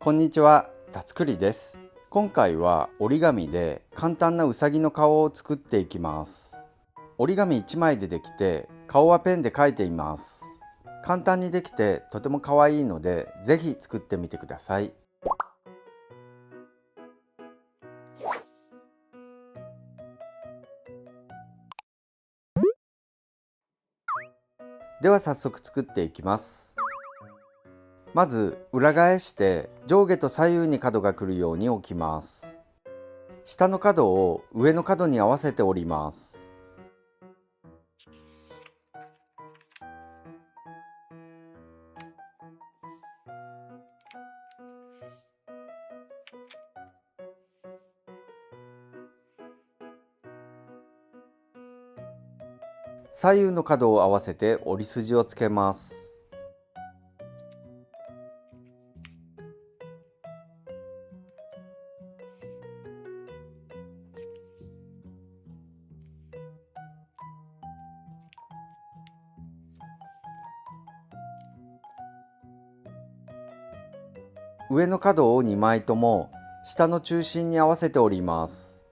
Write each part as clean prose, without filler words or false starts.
こんにちは、たつくりです。今回は折り紙で簡単なうさぎの顔を作っていきます。折り紙1枚でできて、顔はペンで描いています。簡単にできてとても可愛いので、ぜひ作ってみてください。では早速作っていきます。まず裏返して上下と左右に角が来るように置きます。下の角を上の角に合わせて折ります。左右の角を合わせて折り筋をつけます。上の角を2枚とも下の中心に合わせて折ります。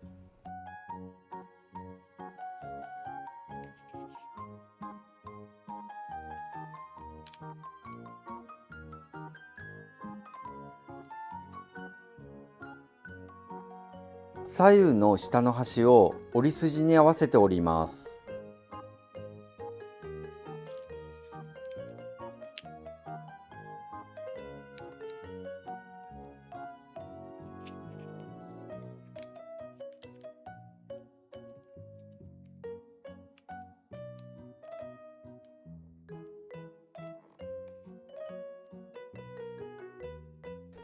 左右の下の端を折り筋に合わせて折ります。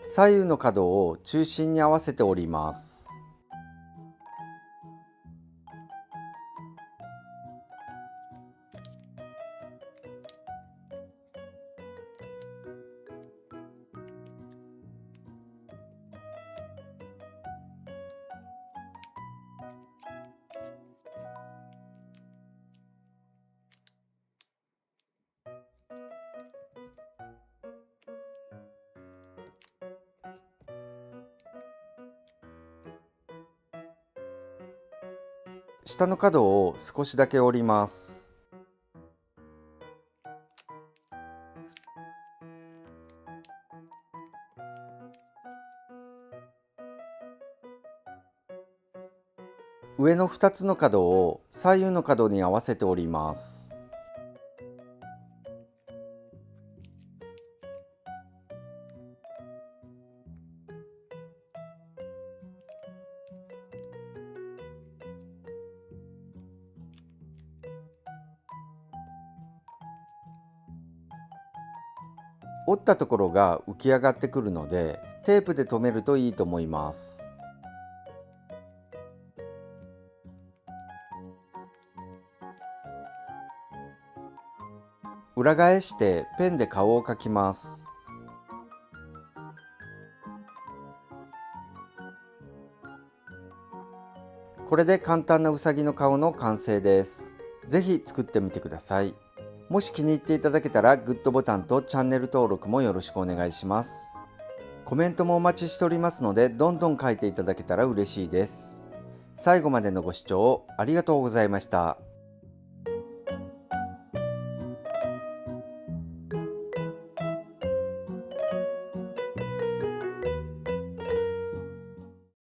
左右の角を中心に合わせて折ります。下の角を少しだけ折ります。上の2つの角を左右の角に合わせて折ります。折ったところが浮き上がってくるので、テープで留めるといいと思います。裏返してペンで顔を描きます。これで簡単なうさぎの顔の完成です。ぜひ作ってみてください。もし気に入っていただけたらグッドボタンとチャンネル登録もよろしくお願いします。コメントもお待ちしておりますので、どんどん書いていただけたら嬉しいです。最後までのご視聴ありがとうございました。